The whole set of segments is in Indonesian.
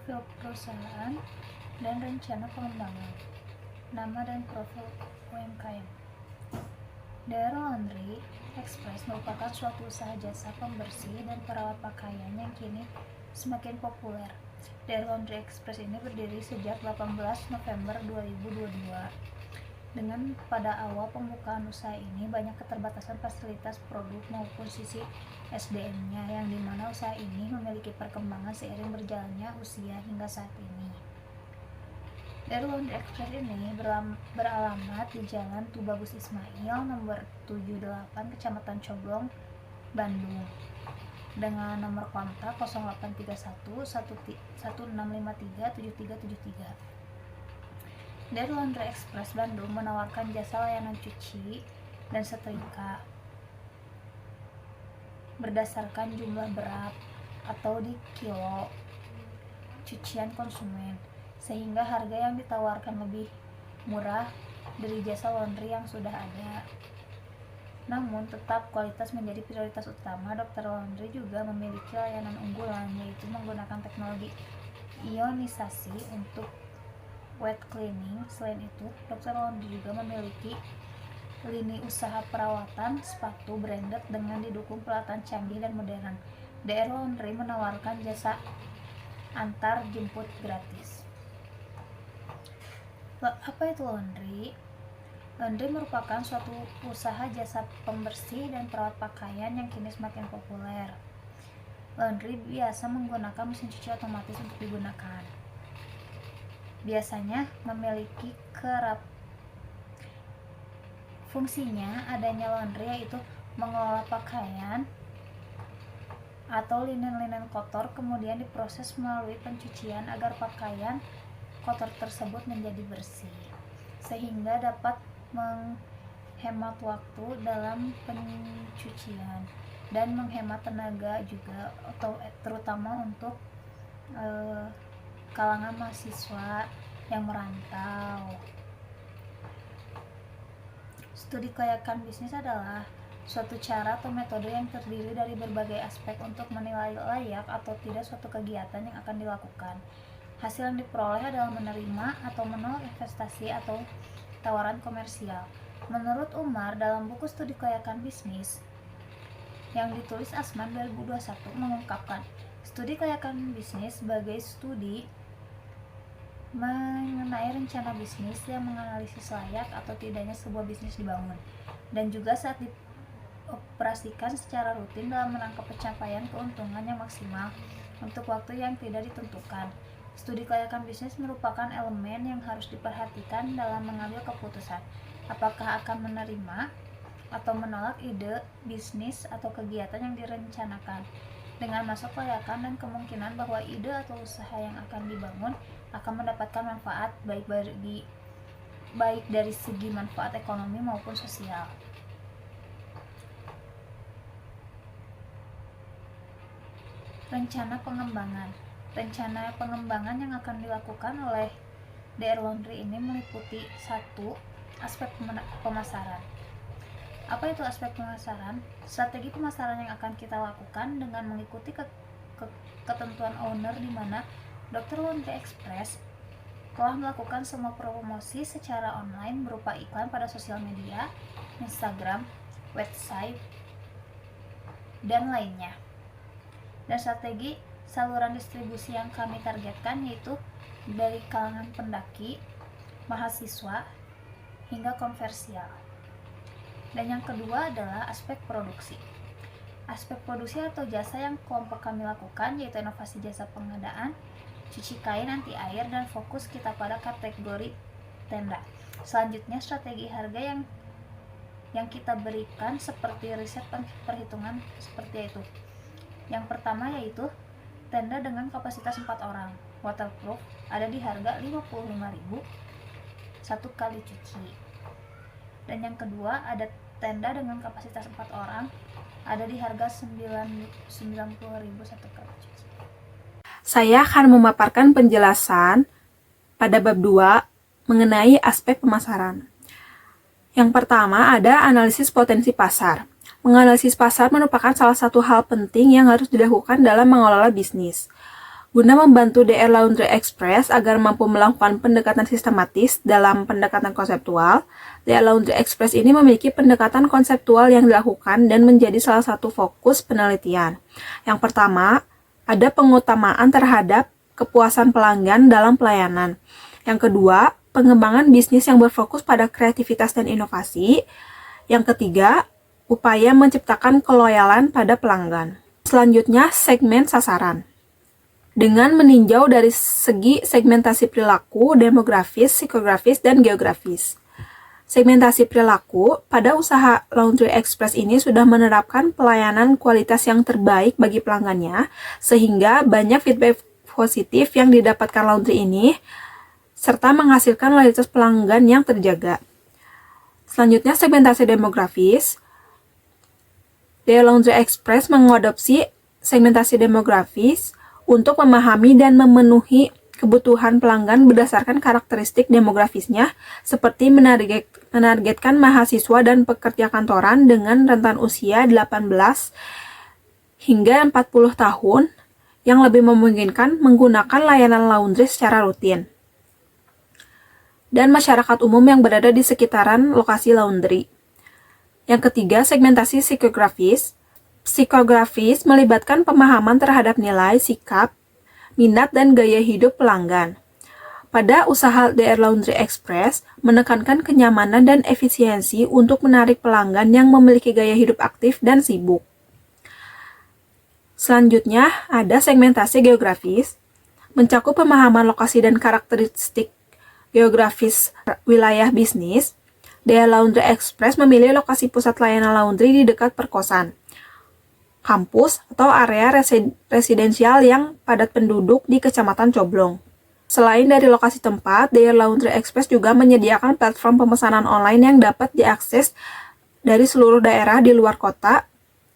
profil perusahaan dan rencana pengembangan, nama dan profil UMKM. Daerah Laundry Express merupakan suatu usaha jasa pembersih dan perawat pakaian yang kini semakin populer. Daerah Laundry Express ini berdiri sejak 18 November 2022. Dengan pada awal pembukaan usaha ini banyak keterbatasan fasilitas produk maupun sisi SDM-nya, yang dimana usaha ini memiliki perkembangan seiring berjalannya usia hingga saat ini. Daerah Laundry Express ini beralamat di Jalan Tubagus Ismail nomor 78 Kecamatan Coblong, Bandung, dengan nomor kontak 0831 1653 7373. Daerah Laundry Express Bandung menawarkan jasa layanan cuci dan setrika berdasarkan jumlah berat atau di kilo cucian konsumen, sehingga harga yang ditawarkan lebih murah dari jasa laundry yang sudah ada. Namun tetap kualitas menjadi prioritas utama. Dokter Laundry juga memiliki layanan unggulan, yaitu menggunakan teknologi ionisasi untuk wet cleaning. Selain itu, Dokter Laundry juga memiliki lini usaha perawatan sepatu branded dengan didukung peralatan canggih dan modern. DR Laundry menawarkan jasa antar jemput gratis. Apa itu laundry? Laundry merupakan suatu usaha jasa pembersih dan perawat pakaian yang kini semakin populer. Laundry biasa menggunakan mesin cuci otomatis untuk digunakan. Biasanya memiliki fungsinya adanya laundry yaitu mengelola pakaian atau linen-linen kotor, kemudian diproses melalui pencucian agar pakaian kotor tersebut menjadi bersih, sehingga dapat menghemat waktu dalam pencucian dan menghemat tenaga juga, terutama untuk kalangan mahasiswa yang merantau. Studi kelayakan bisnis adalah suatu cara atau metode yang terdiri dari berbagai aspek untuk menilai layak atau tidak suatu kegiatan yang akan dilakukan. Hasil yang diperoleh adalah menerima atau menolak investasi atau tawaran komersial. Menurut Umar, dalam buku studi kelayakan bisnis yang ditulis Asman 2021 mengungkapkan, studi kelayakan bisnis sebagai studi mengenai rencana bisnis yang menganalisis layak atau tidaknya sebuah bisnis dibangun, dan juga saat dioperasikan secara rutin dalam rangka pencapaian keuntungan yang maksimal untuk waktu yang tidak ditentukan. Studi kelayakan bisnis merupakan elemen yang harus diperhatikan dalam mengambil keputusan apakah akan menerima atau menolak ide bisnis atau kegiatan yang direncanakan. Dengan masuk kelayakan dan kemungkinan bahwa ide atau usaha yang akan dibangun akan mendapatkan manfaat baik dari segi manfaat ekonomi maupun sosial. Rencana pengembangan. Rencana pengembangan yang akan dilakukan oleh DR Laundry ini meliputi 1. Aspek pemasaran. Apa itu aspek pemasaran? Strategi pemasaran yang akan kita lakukan dengan mengikuti ketentuan owner, di mana Dokter Laundry Express telah melakukan semua promosi secara online berupa iklan pada sosial media, Instagram, website, dan lainnya. Dan strategi saluran distribusi yang kami targetkan yaitu dari kalangan pendaki, mahasiswa, hingga komersial. Dan yang kedua adalah aspek produksi. Aspek produksi atau jasa yang kelompok kami lakukan yaitu inovasi jasa pengadaan, cuci kain anti air, dan fokus kita pada kategori tenda. Selanjutnya strategi harga yang kita berikan seperti riset perhitungan seperti itu. Yang pertama yaitu tenda dengan kapasitas 4 orang, waterproof, ada di harga 55.000 satu kali cuci. Dan yang kedua ada tenda dengan kapasitas 4 orang, ada di harga 90.000 satu kali cuci. Saya akan memaparkan penjelasan pada bab 2 mengenai aspek pemasaran. Yang pertama ada analisis potensi pasar. Menganalisis pasar merupakan salah satu hal penting yang harus dilakukan dalam mengelola bisnis. Guna membantu DR Laundry Express agar mampu melakukan pendekatan sistematis dalam pendekatan konseptual, DR Laundry Express ini memiliki pendekatan konseptual yang dilakukan dan menjadi salah satu fokus penelitian. Yang pertama, ada pengutamaan terhadap kepuasan pelanggan dalam pelayanan. Yang kedua, pengembangan bisnis yang berfokus pada kreativitas dan inovasi. Yang ketiga, upaya menciptakan keloyalan pada pelanggan. Selanjutnya, segmen sasaran. Dengan meninjau dari segi segmentasi perilaku, demografis, psikografis, dan geografis. Segmentasi perilaku, pada usaha Laundry Express ini sudah menerapkan pelayanan kualitas yang terbaik bagi pelanggannya, sehingga banyak feedback positif yang didapatkan laundry ini, serta menghasilkan loyalitas pelanggan yang terjaga. Selanjutnya, segmentasi demografis. The Laundry Express mengadopsi segmentasi demografis untuk memahami dan memenuhi kebutuhan pelanggan berdasarkan karakteristik demografisnya, seperti menargetkan mahasiswa dan pekerja kantoran dengan rentan usia 18 hingga 40 tahun yang lebih memungkinkan menggunakan layanan laundry secara rutin, dan masyarakat umum yang berada di sekitaran lokasi laundry. Yang ketiga, segmentasi psikografis. Psikografis melibatkan pemahaman terhadap nilai, sikap, minat, dan gaya hidup pelanggan. Pada usaha DR Laundry Express, menekankan kenyamanan dan efisiensi untuk menarik pelanggan yang memiliki gaya hidup aktif dan sibuk. Selanjutnya, ada segmentasi geografis, mencakup pemahaman lokasi dan karakteristik geografis wilayah bisnis. DR Laundry Express memilih lokasi pusat layanan laundry di dekat perkosan, kampus, atau area residensial yang padat penduduk di Kecamatan Coblong. Selain dari lokasi tempat, DR Laundry Express juga menyediakan platform pemesanan online yang dapat diakses dari seluruh daerah di luar kota,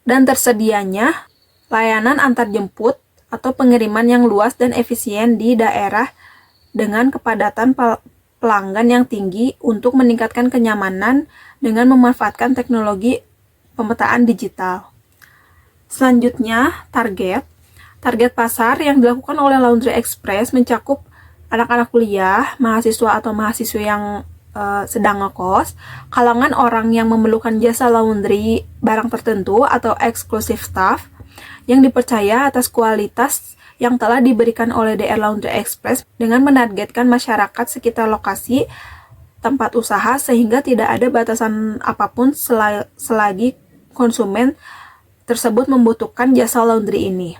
dan tersedianya layanan antar jemput atau pengiriman yang luas dan efisien di daerah dengan kepadatan pelanggan yang tinggi untuk meningkatkan kenyamanan dengan memanfaatkan teknologi pemetaan digital. Selanjutnya, target pasar yang dilakukan oleh Laundry Express mencakup anak-anak kuliah, mahasiswa atau mahasiswa yang sedang ngekos, kalangan orang yang memerlukan jasa laundry barang tertentu atau exclusive staff yang dipercaya atas kualitas yang telah diberikan oleh DR Laundry Express dengan menargetkan masyarakat sekitar lokasi tempat usaha sehingga tidak ada batasan apapun selagi konsumen tersebut membutuhkan jasa laundry ini.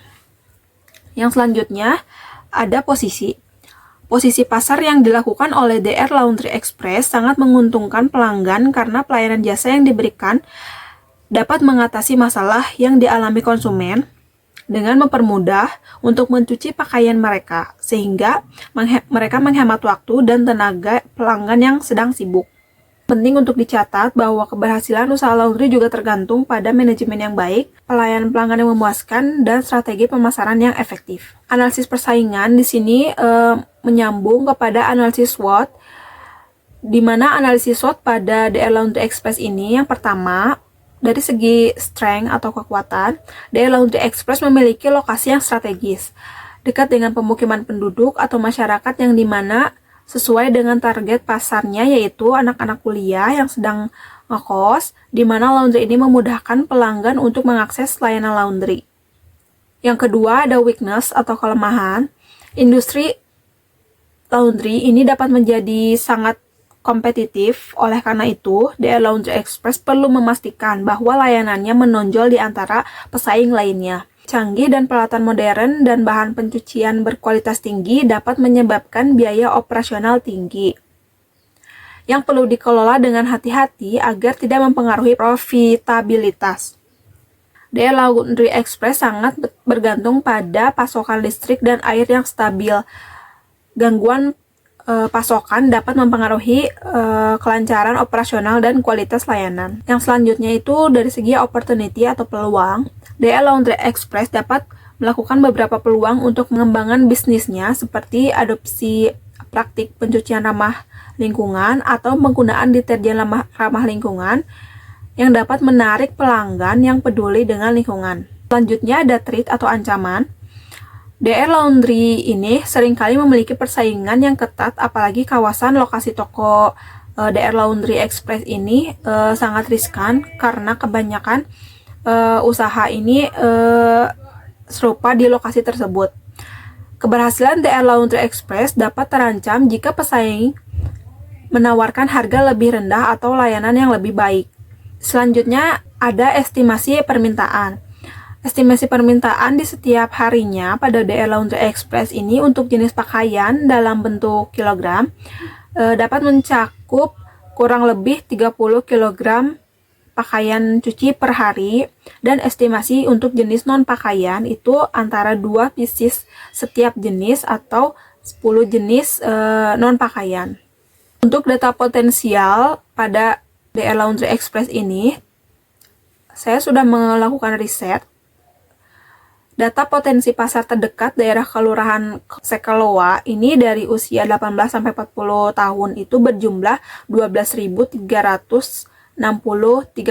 Yang selanjutnya, ada posisi. Posisi pasar yang dilakukan oleh DR Laundry Express sangat menguntungkan pelanggan karena pelayanan jasa yang diberikan dapat mengatasi masalah yang dialami konsumen dengan mempermudah untuk mencuci pakaian mereka, sehingga mereka menghemat waktu dan tenaga pelanggan yang sedang sibuk. Penting untuk dicatat bahwa keberhasilan usaha laundry juga tergantung pada manajemen yang baik, pelayanan pelanggan yang memuaskan, dan strategi pemasaran yang efektif. Analisis persaingan di sini menyambung kepada analisis SWOT, di mana analisis SWOT pada DR Laundry Express ini yang pertama, dari segi strength atau kekuatan, DR Laundry Express memiliki lokasi yang strategis, dekat dengan pemukiman penduduk atau masyarakat yang dimana sesuai dengan target pasarnya, yaitu anak-anak kuliah yang sedang ngekos, di mana laundry ini memudahkan pelanggan untuk mengakses layanan laundry. Yang kedua, ada weakness atau kelemahan. Industri laundry ini dapat menjadi sangat kompetitif, oleh karena itu, DR Laundry Express perlu memastikan bahwa layanannya menonjol di antara pesaing lainnya. Canggih dan peralatan modern dan bahan pencucian berkualitas tinggi dapat menyebabkan biaya operasional tinggi, yang perlu dikelola dengan hati-hati agar tidak mempengaruhi profitabilitas. DR Laundry Express sangat bergantung pada pasokan listrik dan air yang stabil. Gangguan pasokan dapat mempengaruhi kelancaran operasional dan kualitas layanan. Yang selanjutnya itu dari segi opportunity atau peluang, DR Laundry Express dapat melakukan beberapa peluang untuk mengembangkan bisnisnya seperti adopsi praktik pencucian ramah lingkungan atau penggunaan deterjen ramah lingkungan yang dapat menarik pelanggan yang peduli dengan lingkungan. Selanjutnya ada threat atau ancaman. DR Laundry ini seringkali memiliki persaingan yang ketat, apalagi kawasan lokasi toko DR Laundry Express ini sangat riskan karena kebanyakan usaha ini serupa di lokasi tersebut. Keberhasilan DR Laundry Express dapat terancam jika pesaing menawarkan harga lebih rendah atau layanan yang lebih baik. Selanjutnya ada estimasi permintaan. Estimasi permintaan di setiap harinya pada DR Laundry Express ini untuk jenis pakaian dalam bentuk kilogram dapat mencakup kurang lebih 30 kilogram pakaian cuci per hari, dan estimasi untuk jenis non-pakaian itu antara 2 pieces setiap jenis atau 10 jenis non-pakaian. Untuk data potensial pada DR Laundry Express ini, saya sudah melakukan riset. Data potensi pasar terdekat daerah Kelurahan Sekeloa ini dari usia 18 sampai 40 tahun itu berjumlah 12.363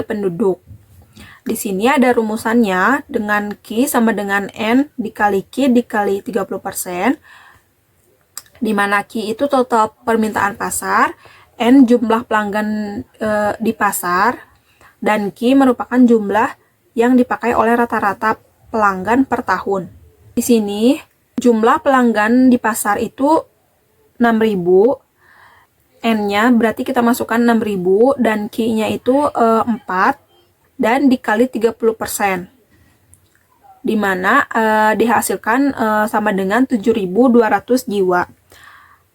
penduduk. Di sini ada rumusannya dengan Q sama dengan N dikali Q dikali 30%, di mana Q itu total permintaan pasar, N jumlah pelanggan di pasar, dan Q merupakan jumlah yang dipakai oleh rata-rata pelanggan per tahun. Di sini jumlah pelanggan di pasar itu 6.000, N-nya berarti kita masukkan 6.000 dan Q-nya itu 4 dan dikali 30%, di mana dihasilkan sama dengan 7.200 jiwa.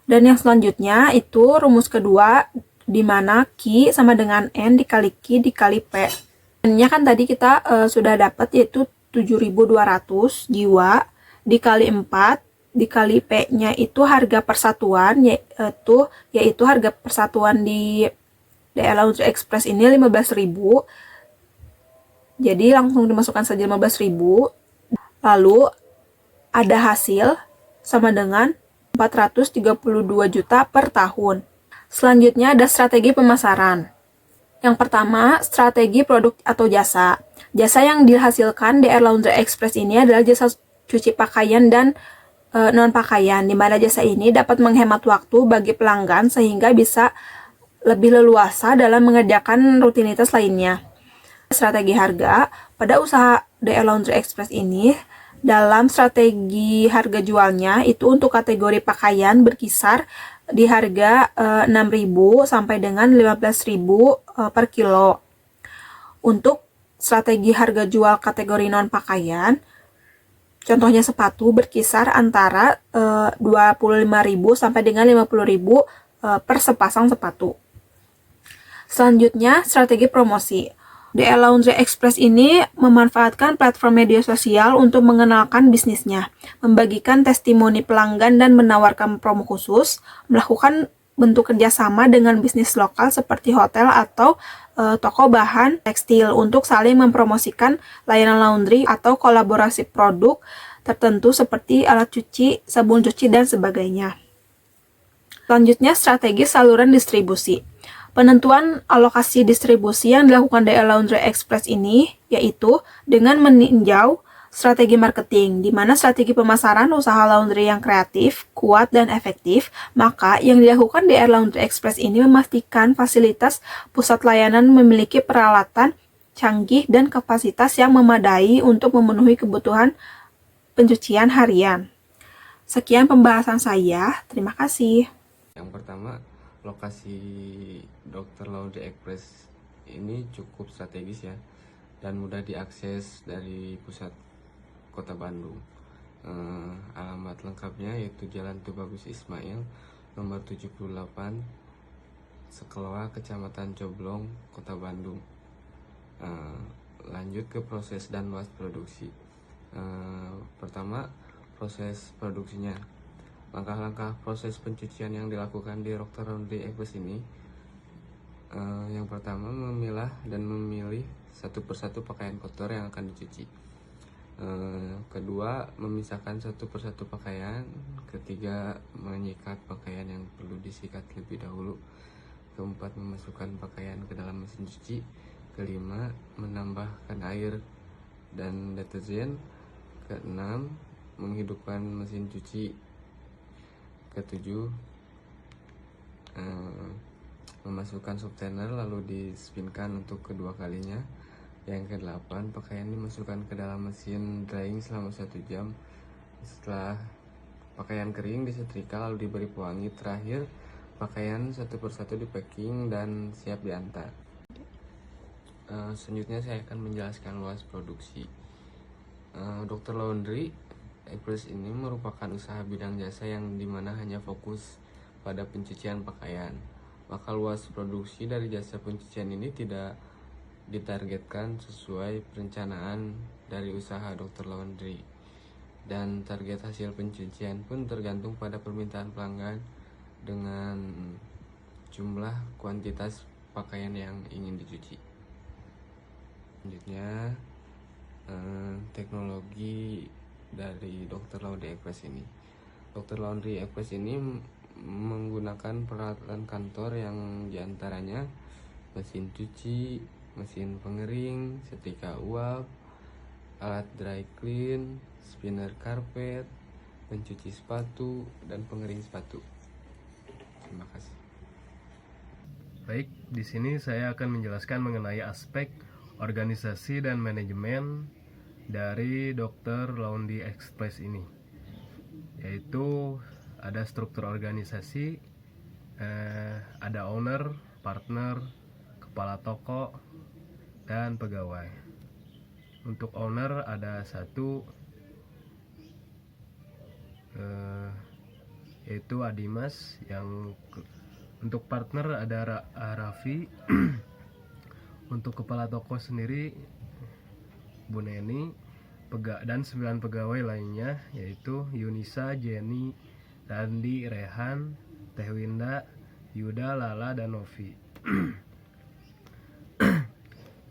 Dan yang selanjutnya itu rumus kedua, di mana Q sama dengan N dikali Q dikali P. N-nya kan tadi kita sudah dapat, yaitu 7.200 jiwa dikali 4 dikali P-nya itu harga persatuan, yaitu harga persatuan di DR Laundry Express ini 15.000. Jadi langsung dimasukkan saja 15.000. Lalu ada hasil sama dengan 432 juta per tahun. Selanjutnya ada strategi pemasaran. Yang pertama, strategi produk atau jasa. Jasa yang dihasilkan DR Laundry Express ini adalah jasa cuci pakaian dan non-pakaian, di mana jasa ini dapat menghemat waktu bagi pelanggan sehingga bisa lebih leluasa dalam mengerjakan rutinitas lainnya. Strategi harga. Pada usaha DR Laundry Express ini, dalam strategi harga jualnya itu untuk kategori pakaian berkisar di harga 6.000 sampai dengan 15.000 per kilo. Untuk strategi harga jual kategori non-pakaian, contohnya sepatu berkisar antara 25.000 sampai dengan 50.000 per sepasang sepatu. Selanjutnya, strategi promosi. DR Laundry Express ini memanfaatkan platform media sosial untuk mengenalkan bisnisnya, membagikan testimoni pelanggan dan menawarkan promo khusus, melakukan bentuk kerjasama dengan bisnis lokal seperti hotel atau toko bahan tekstil untuk saling mempromosikan layanan laundry atau kolaborasi produk tertentu seperti alat cuci, sabun cuci, dan sebagainya. Selanjutnya, strategi saluran distribusi. Penentuan alokasi distribusi yang dilakukan DR Laundry Express ini yaitu dengan meninjau strategi marketing, di mana strategi pemasaran usaha laundry yang kreatif, kuat, dan efektif. Maka yang dilakukan DR Laundry Express ini memastikan fasilitas pusat layanan memiliki peralatan canggih dan kapasitas yang memadai untuk memenuhi kebutuhan pencucian harian. Sekian pembahasan saya, terima kasih. Yang pertama, lokasi Dr. Laundry Express ini cukup strategis ya, dan mudah diakses dari pusat Kota Bandung. Alamat lengkapnya yaitu Jalan Tubagus Ismail nomor 78, Sekeloa, Kecamatan Coblong, Kota Bandung. Lanjut ke proses dan luas produksi. Pertama, proses produksinya. Langkah-langkah proses pencucian yang dilakukan di Dr. Laundry Express ini, yang pertama, memilah dan memilih satu persatu pakaian kotor yang akan dicuci. Kedua, memisahkan satu persatu pakaian. Ketiga, menyikat pakaian yang perlu disikat lebih dahulu. Keempat, memasukkan pakaian ke dalam mesin cuci. Kelima, menambahkan air dan deterjen. Keenam, menghidupkan mesin cuci. Ketujuh, memasukkan subtender lalu dispinkan untuk kedua kalinya. Yang ke-8, pakaian dimasukkan ke dalam mesin drying selama 1 jam. Setelah pakaian kering disetrika lalu diberi pewangi. Terakhir, pakaian satu persatu di packing dan siap diantar. Selanjutnya saya akan menjelaskan luas produksi. Dr. Laundry Express ini merupakan usaha bidang jasa yang dimana hanya fokus pada pencucian pakaian. Maka luas produksi dari jasa pencucian ini tidak ditargetkan sesuai perencanaan dari usaha Dr. Laundry. Dan target hasil pencucian pun tergantung pada permintaan pelanggan dengan jumlah kuantitas pakaian yang ingin dicuci. Selanjutnya, teknologi dari Dr. Laundry Express ini. Dr. Laundry Express ini menggunakan peralatan kantor yang diantaranya mesin cuci, mesin pengering, setrika uap, alat dry clean, spinner karpet, pencuci sepatu, dan pengering sepatu. Terima kasih. Baik, di sini saya akan menjelaskan mengenai aspek organisasi dan manajemen dari Dr. Laundry Express ini, yaitu ada struktur organisasi, ada owner, partner, kepala toko, dan pegawai. Untuk owner ada 1, yaitu Adimas. Untuk partner ada Raffi. Untuk kepala toko sendiri Bu Neni, dan 9 pegawai lainnya yaitu Yunisa, Jenny, Randi, Rehan, Teh Winda, Yuda, Lala, dan Novi.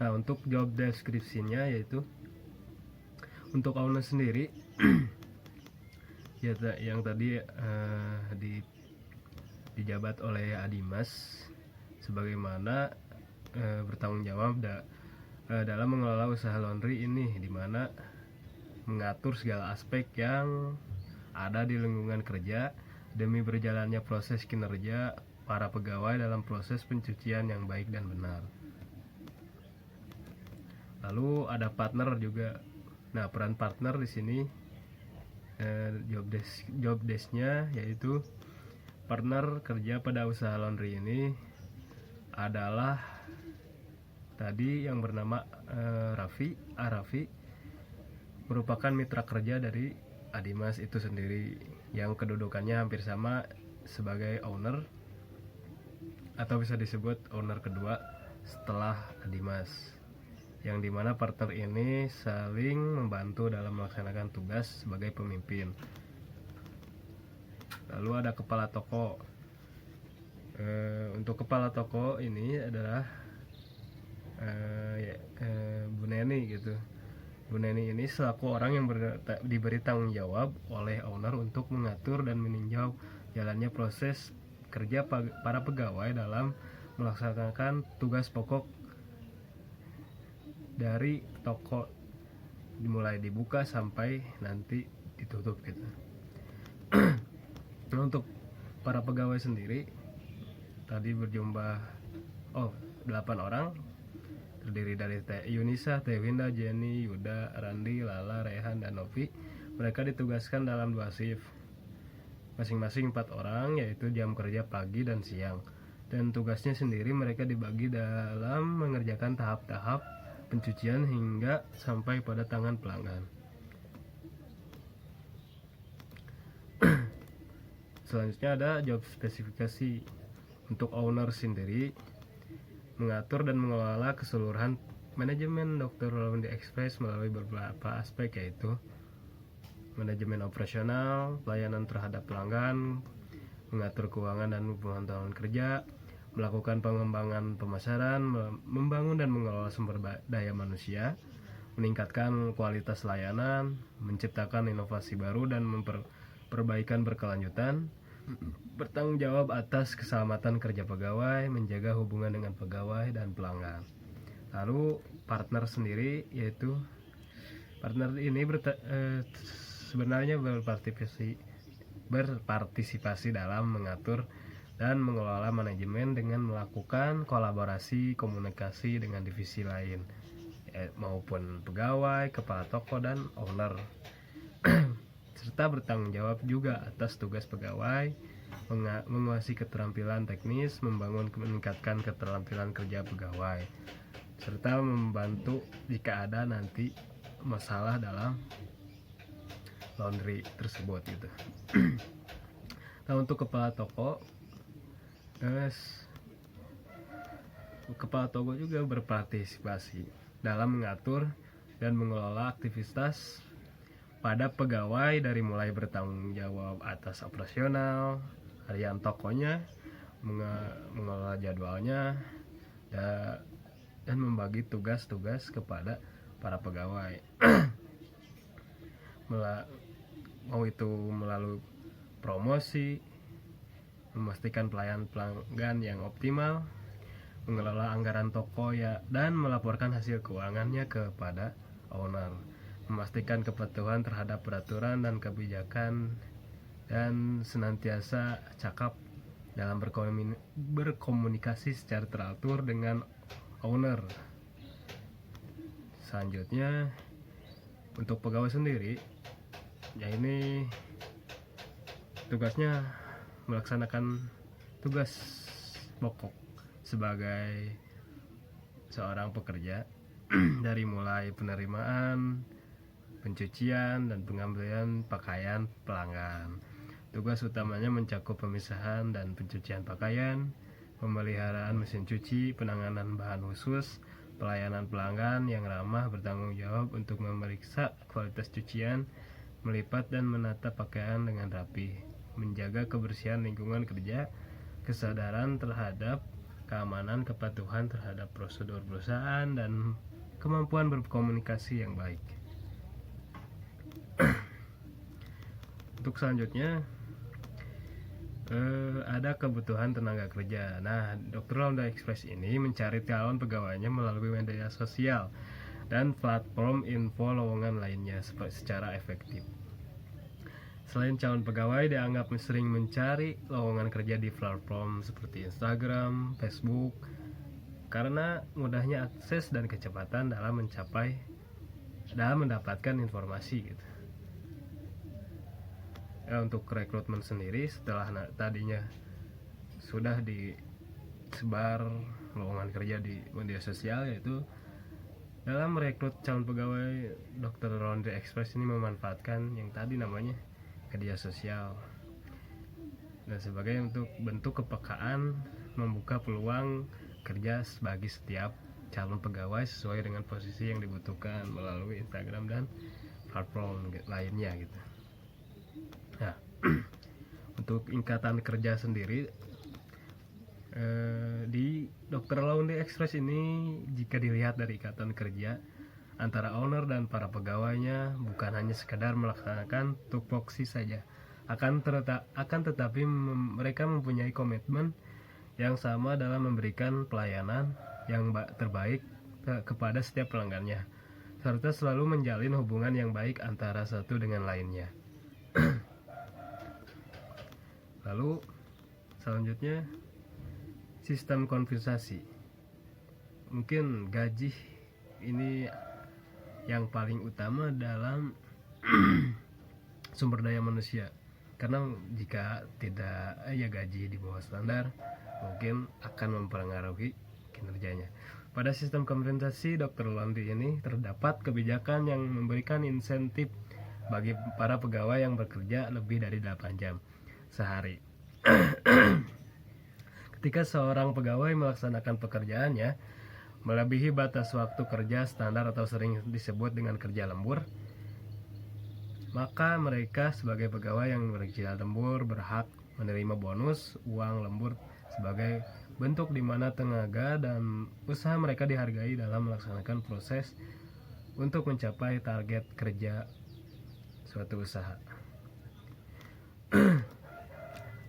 Nah, untuk job deskripsinya yaitu untuk owner sendiri ya, yang tadi dijabat oleh Adimas sebagaimana bertanggung jawab dalam mengelola usaha laundry ini, di mana mengatur segala aspek yang ada di lingkungan kerja demi berjalannya proses kinerja para pegawai dalam proses pencucian yang baik dan benar. Lalu ada partner juga. Nah, peran partner di sini job desk-nya yaitu partner kerja pada usaha laundry ini adalah tadi yang bernama Raffi, merupakan mitra kerja dari Adimas itu sendiri, yang kedudukannya hampir sama sebagai owner atau bisa disebut owner kedua setelah Adimas, yang dimana partner ini saling membantu dalam melaksanakan tugas sebagai pemimpin. Lalu ada kepala toko. Untuk kepala toko ini adalah Bu Neni gitu. Bu Neni ini selaku orang yang diberi tanggung jawab oleh owner untuk mengatur dan meninjau jalannya proses kerja para pegawai dalam melaksanakan tugas pokok dari toko, dimulai dibuka sampai nanti ditutup gitu. Nah, untuk para pegawai sendiri tadi berjumlah 8 orang, terdiri dari Yunisa, Teh Winda, Jenny, Yuda, Randi, Lala, Rehan, dan Novi. Mereka ditugaskan dalam 2 shift, masing-masing 4 orang, yaitu jam kerja pagi dan siang. Dan tugasnya sendiri mereka dibagi dalam mengerjakan tahap-tahap pencucian hingga sampai pada tangan pelanggan. Selanjutnya ada job spesifikasi. Untuk owner sendiri mengatur dan mengelola keseluruhan manajemen Dr. Laundry Express melalui beberapa aspek, yaitu manajemen operasional, pelayanan terhadap pelanggan, mengatur keuangan dan pemantauan kerja, melakukan pengembangan pemasaran, membangun dan mengelola sumber daya manusia, meningkatkan kualitas layanan, menciptakan inovasi baru dan perbaikan berkelanjutan, bertanggung jawab atas keselamatan kerja pegawai, menjaga hubungan dengan pegawai dan pelanggan. Lalu partner sendiri, yaitu partner ini sebenarnya berpartisipasi dalam mengatur dan mengelola manajemen dengan melakukan kolaborasi komunikasi dengan divisi lain maupun pegawai, kepala toko, dan owner serta bertanggung jawab juga atas tugas pegawai, menguasai keterampilan teknis, meningkatkan keterampilan kerja pegawai, serta membantu jika ada nanti masalah dalam laundry tersebut gitu. Nah, untuk kepala toko juga berpartisipasi dalam mengatur dan mengelola aktivitas pada pegawai dari mulai bertanggung jawab atas operasional harian tokonya, mengelola jadwalnya, dan membagi tugas-tugas kepada para pegawai. Mau itu melalui promosi, memastikan pelayanan pelanggan yang optimal, mengelola anggaran toko dan melaporkan hasil keuangannya kepada owner, memastikan kepatuhan terhadap peraturan dan kebijakan, dan senantiasa cakap dalam berkomunikasi secara teratur dengan owner. Selanjutnya, untuk pegawai sendiri, ini tugasnya melaksanakan tugas pokok sebagai seorang pekerja dari mulai penerimaan, pencucian, dan pengambilan pakaian pelanggan. Tugas utamanya mencakup pemisahan dan pencucian pakaian, pemeliharaan mesin cuci, penanganan bahan khusus, pelayanan pelanggan yang ramah, bertanggung jawab untuk memeriksa kualitas cucian, melipat dan menata pakaian dengan rapi, menjaga kebersihan lingkungan kerja, kesadaran terhadap keamanan, kepatuhan terhadap prosedur perusahaan, dan kemampuan berkomunikasi yang baik. Untuk selanjutnya ada kebutuhan tenaga kerja. Nah, Dr. Laundry Express ini mencari calon pegawainya melalui media sosial dan platform info lowongan lainnya secara efektif. Selain calon pegawai, dianggap sering mencari lowongan kerja di platform seperti Instagram, Facebook, karena mudahnya akses dan kecepatan dalam mendapatkan informasi gitu. Untuk rekrutmen sendiri, setelah tadinya sudah disebar lowongan kerja di media sosial, yaitu dalam merekrut calon pegawai, Dr. Laundry Express ini memanfaatkan yang tadi namanya media sosial dan sebagai untuk bentuk kepekaan, membuka peluang kerja bagi setiap calon pegawai sesuai dengan posisi yang dibutuhkan melalui Instagram dan platform lainnya gitu. Nah, untuk ikatan kerja sendiri di Dr. Laundry Express ini, jika dilihat dari ikatan kerja antara owner dan para pegawainya, bukan hanya sekadar melaksanakan tupoksi saja, akan tetapi mereka mempunyai komitmen yang sama dalam memberikan pelayanan yang terbaik kepada setiap pelanggannya, serta selalu menjalin hubungan yang baik antara satu dengan lainnya. Lalu selanjutnya, sistem kompensasi. Mungkin gaji ini yang paling utama dalam sumber daya manusia, karena jika tidak gaji di bawah standar, mungkin akan mempengaruhi kinerjanya. Pada sistem kompensasi Dr. Laundry ini terdapat kebijakan yang memberikan insentif bagi para pegawai yang bekerja lebih dari 8 jam sehari. Ketika seorang pegawai melaksanakan pekerjaannya melebihi batas waktu kerja standar atau sering disebut dengan kerja lembur, maka mereka sebagai pegawai yang bekerja lembur berhak menerima bonus uang lembur sebagai bentuk di mana tenaga dan usaha mereka dihargai dalam melaksanakan proses untuk mencapai target kerja suatu usaha.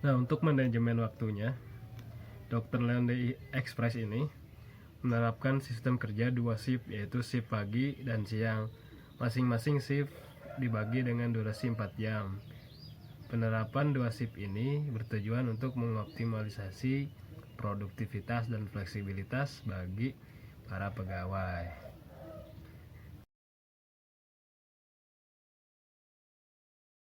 Nah, untuk manajemen waktunya, Dr. Laundry Express ini menerapkan sistem kerja 2 shift, yaitu shift pagi dan siang. Masing-masing shift dibagi dengan durasi 4 jam. Penerapan 2 shift ini bertujuan untuk mengoptimalisasi produktivitas dan fleksibilitas bagi para pegawai.